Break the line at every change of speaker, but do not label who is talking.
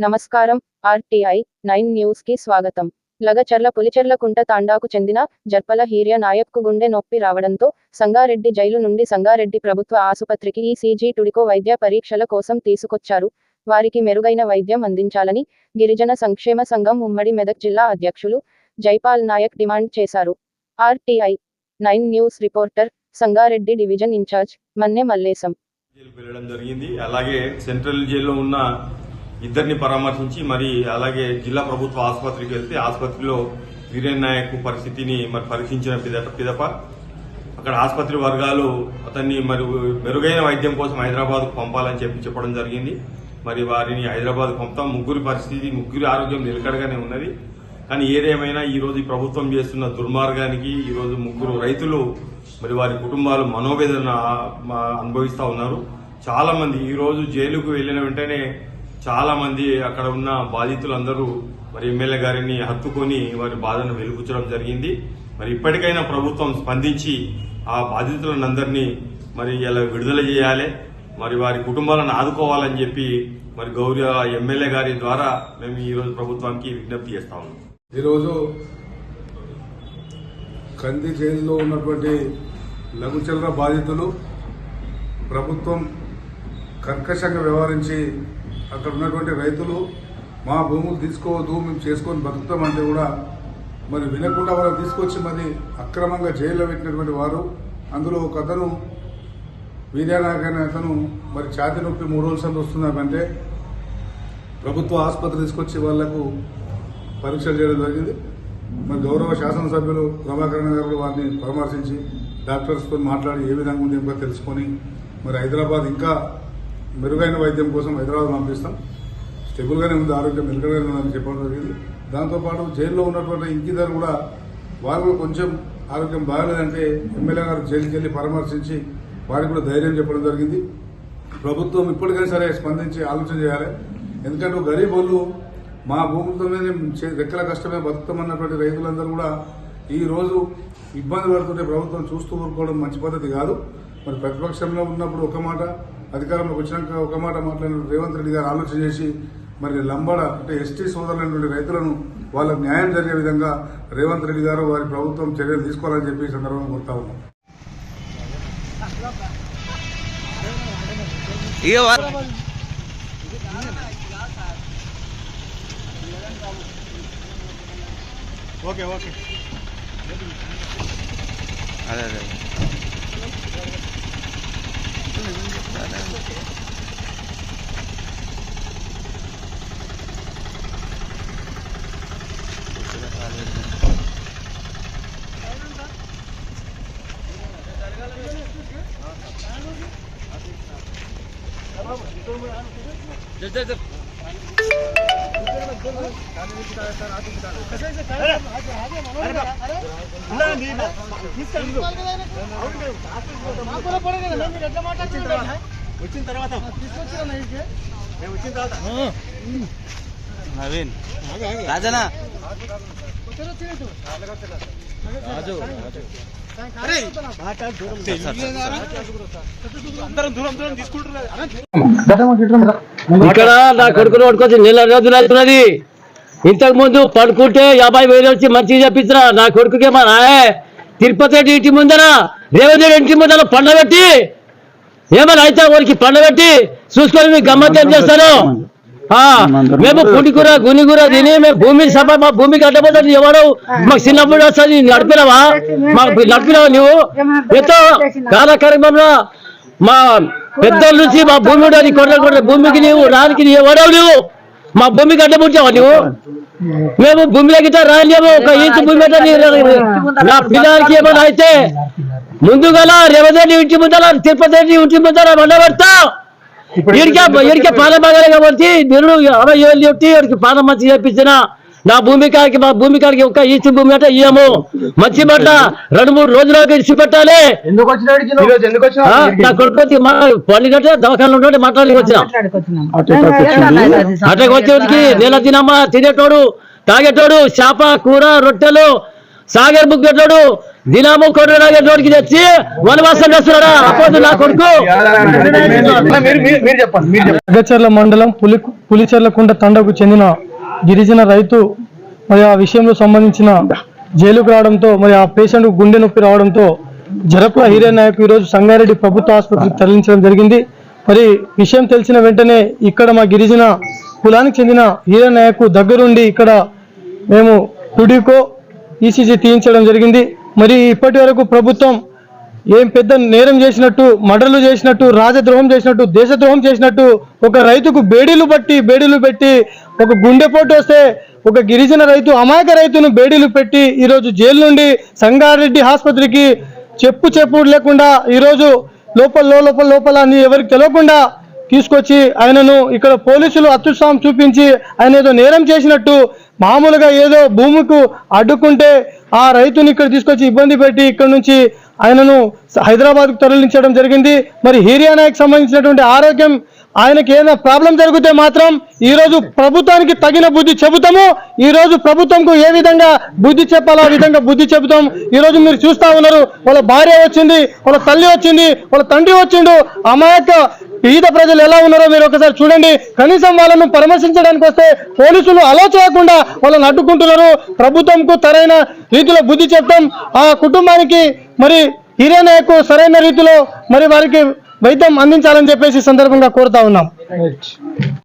నమస్కారం. RTI 9 news కి స్వాగతం. లగచర్ల పులిచెర్ల కుంట తాండాకు చెందిన జర్పల హీర్య నాయక్కు గుండె నొప్పి రావడంతో సంగారెడ్డి జైలు నుండి సంగారెడ్డి ప్రభుత్వ ఆసుపత్రికి ఈసీజీ టుడికో వైద్య పరీక్షల కోసం తీసుకొచ్చారు. వారికి మెరుగైన వైద్యం అందించాలని గిరిజన సంక్షేమ సంఘం ఉమ్మడి మెదక్ జిల్లా అధ్యక్షులు జైపాల్ నాయక్ డిమాండ్ చేశారు. RTI 9 news reporter, Sangareddy division incharge Manne Mallesham.
వెళ్ళడం జరిగింది. అలాగే సెంట్రల్ జైల్లో ఉన్న ఇద్దరిని పరామర్శించి మరి అలాగే జిల్లా ప్రభుత్వ ఆసుపత్రికి వెళ్తే ఆసుపత్రిలో వీరేన్ నాయక్ పరిస్థితిని మరి పరీక్షించిన పిదప అక్కడ ఆసుపత్రి వర్గాలు అతన్ని మరి మెరుగైన వైద్యం కోసం హైదరాబాద్కు పంపాలని చెప్పడం జరిగింది. మరి వారిని హైదరాబాద్ పంపుతాం. ముగ్గురి ఆరోగ్యం నిలకడగానే ఉన్నది. కానీ ఏదేమైనా ఈరోజు ఈ ప్రభుత్వం చేస్తున్న దుర్మార్గానికి ఈరోజు ముగ్గురు రైతులు మరి వారి కుటుంబాలు మనోవేదన అనుభవిస్తూ ఉన్నారు. చాలా మంది ఈరోజు జైలుకు వెళ్లిన వెంటనే చాలా మంది అక్కడ ఉన్న బాధితులందరూ మరి ఎమ్మెల్యే గారిని హత్తుకొని వారి బాధను వెలిపుచ్చడం జరిగింది. మరి ఇప్పటికైనా ప్రభుత్వం స్పందించి ఆ బాధితులందరినీ మరి ఇలా విడుదల చేయాలి, మరి వారి కుటుంబాలను ఆదుకోవాలని చెప్పి మరి గౌరవ ఎమ్మెల్యే గారి ద్వారా మేము ఈరోజు ప్రభుత్వానికి విజ్ఞప్తి చేస్తా ఉన్నాం.
ఈరోజు కంది జైలులో ఉన్నటువంటి లఘుచలన బాధితులు ప్రభుత్వం కర్కశంగా వ్యవహరించి అక్కడ ఉన్నటువంటి రైతులు మా భూములు తీసుకోవద్దు, మేము చేసుకొని బతుకుతామంటే కూడా మరి వినకుండా వాళ్ళని తీసుకొచ్చి మరి అక్రమంగా జైల్లో పెట్టినటువంటి వారు. అందులో ఒక అతను వీర్యానాయక్ అనే అతను మరి ఛాతీ నొప్పి 3 రోజుల సార్లు వస్తున్నారంటే ప్రభుత్వ ఆసుపత్రి తీసుకొచ్చి వాళ్లకు పరీక్షలు చేయడం జరిగింది. మరి గౌరవ శాసనసభ్యులు ప్రభాకరణ గారు వారిని పరామర్శించి డాక్టర్స్తో మాట్లాడి ఏ విధంగా ఉంది ఇంకా తెలుసుకొని మరి హైదరాబాద్ ఇంకా మెరుగైన వైద్యం కోసం హైదరాబాద్ పంపిస్తాం. స్టేబుల్గానే ఉంది, ఆరోగ్యం నిలకడగానే ఉందని చెప్పడం జరిగింది. దాంతోపాటు జైల్లో ఉన్నటువంటి ఇంకిద్దరు కూడా వారు కొంచెం ఆరోగ్యం బాగాలేదంటే ఎమ్మెల్యే గారు జైలుకి వెళ్లి పరామర్శించి వారికి కూడా ధైర్యం చెప్పడం జరిగింది. ప్రభుత్వం ఇప్పటికైనా సరే స్పందించి ఆలోచన చేయాలి. ఎందుకంటే గరీబ్ వాళ్ళు మా భూములతోనే రెక్కల కష్టమే బతుకుతామన్నటువంటి రైతులందరూ కూడా ఈ రోజు ఇబ్బంది పడుతుంటే ప్రభుత్వం చూస్తూ ఊరుకోవడం మంచి పద్ధతి కాదు. మరి ప్రతిపక్షంలో ఉన్నప్పుడు ఒక మాట, అధికారంలోకి వచ్చినాక ఒక మాట మాట్లాడిన రేవంత్ రెడ్డి గారు ఆలోచన చేసి మరి లంబాడ అంటే ఎస్టీ సోదరులైనటువంటి రైతులను వాళ్ళకు న్యాయం జరిగే విధంగా రేవంత్ రెడ్డి గారు వారి ప్రభుత్వం చర్యలు తీసుకోవాలని చెప్పి ఈ సందర్భంగా కోరుతా ఉన్నాం.
ఓకే ఓకే అదే అదే వచ్చిన తర్వాత నవీన్ రాజనా
ఇక్కడ నా కొడుకుని పట్టుకొచ్చి నెల రోజులు అవుతున్నది. ఇంతకు ముందు పడుకుంటే 50,000 వచ్చి మంచిగా చెప్పించిన నా కొడుకుకి మా నాయే తిరుపతి ఇంటి ముందర రేవంత్ రెడ్డి ఇంటి ముందర పండబెట్టి ఏమైనా అయితే వారికి పండబెట్టి చూసుకొని మీకు గమ్మత్ ఏం చేస్తారు. మేము పుండికూర గునికూర తిని మేము భూమి సభ మా భూమికి అడ్డపోతుంది. ఎవరు మాకు చిన్నప్పుడు వస్తుంది నడిపినవా, మాకు నడిపినవా నువ్వు? ఎంతో కాలక్రమంలో మా పెద్దల నుంచి మా భూమి ఉండదు కొట్ల భూమికి నీవు రానికి నీ ఎవడవు నువ్వు మా భూమికి అడ్డపుట్టావా నువ్వు? మేము భూమిలోకి రాలేము. ఒక ఇంచు భూమి నా పిల్లలకి ఏమైనా అయితే ముందుగా రేవంత్ రెడ్డి ఇంటి ముందర తిరుపతి రెడ్డి ఇంటి ముందర వండబెడతా. ఇడికే పాలన బాగానే కాబట్టి మీరు 50,000 చెప్తే వాడికి పాలన మంచి చేపించిన నా భూమికాడికి మా భూమికాడికి ఒక ఈచు భూమి అంటే ఇయ్యము. మంచి మాట 2-3 రోజులకి ఇచ్చి పెట్టాలి. నా కొడుకు పండుగ దవాఖానలో ఉంటే మాట్లాడికి వచ్చిన అట్లా వచ్చేటికి నెల తినమ్మా తినేటోడు తాగేటోడు చేప కూర రొట్టెలు సాగర్ బుక్ పెట్టాడు దినాము కొడుకు నోటికి తెచ్చి వనవాసం చేస్తున్నాడా అప్పుడు నా కొడుకు.
లగచర్ల మండలం పులిచెర్లకుంట తండకు చెందిన గిరిజన రైతు మరి ఆ విషయంలో సంబంధించిన జైలుకు రావడంతో మరి ఆ పేషెంట్ గుండె నొప్పి రావడంతో జరపుల హీరే నాయక్ ఈరోజు సంగారెడ్డి ప్రభుత్వ ఆసుపత్రికి తరలించడం జరిగింది. మరి విషయం తెలిసిన వెంటనే ఇక్కడ మా గిరిజన కులానికి చెందిన హీరే నాయక్ దగ్గరుండి ఇక్కడ మేము టుడికో ఈసీజీ తీయించడం జరిగింది. మరి ఇప్పటి వరకు ప్రభుత్వం ఏం పెద్ద నేరం చేసినట్టు, మర్డర్లు చేసినట్టు, రాజద్రోహం చేసినట్టు, దేశద్రోహం చేసినట్టు ఒక రైతుకు బేడీలు పెట్టి ఒక గుండెపోటు వస్తే ఒక గిరిజన రైతు, అమాయక రైతును బేడీలు పెట్టి ఈరోజు జైలు నుండి సంగారెడ్డి ఆసుపత్రికి చెప్పుడు లేకుండా ఈరోజు లోపల అని ఎవరికి తెలియకుండా తీసుకొచ్చి ఆయనను ఇక్కడ పోలీసులు అత్యుత్సాహం చూపించి ఆయన ఏదో నేరం చేసినట్టు మామూలుగా ఏదో భూమికి అడ్డుకుంటే ఆ రైతుని ఇక్కడ తీసుకొచ్చి ఇబ్బంది పెట్టి ఇక్కడ నుంచి ఆయనను హైదరాబాద్కు తరలించడం జరిగింది. మరి హీరియా నాయక్ సంబంధించినటువంటి ఆరోగ్యం ఆయనకి ఏదైనా ప్రాబ్లం జరిగితే మాత్రం ఈ రోజు ప్రభుత్వానికి తగిన బుద్ధి చెబుతాము. ఈ రోజు ప్రభుత్వంకు ఏ విధంగా బుద్ధి చెప్పాలో ఆ విధంగా బుద్ధి చెబుతాం. ఈ రోజు మీరు చూస్తా ఉన్నారు, వాళ్ళ భార్య వచ్చింది, వాళ్ళ తల్లి వచ్చింది, వాళ్ళ తండ్రి వచ్చిండు. అమాయక పేద ప్రజలు ఎలా ఉన్నారో మీరు ఒకసారి చూడండి. కనీసం వాళ్ళను పరామర్శించడానికి వస్తే పోలీసులు అలో చేయకుండా వాళ్ళని అడ్డుకుంటున్నారు. ప్రభుత్వంకు సరైన రీతిలో బుద్ధి చెప్తాం. ఆ కుటుంబానికి మరి హీరే నాయక్ సరైన రీతిలో మరి వారికి వైద్యం అందించాలని చెప్పేసి సందర్భంగా కోరుతా ఉన్నాం.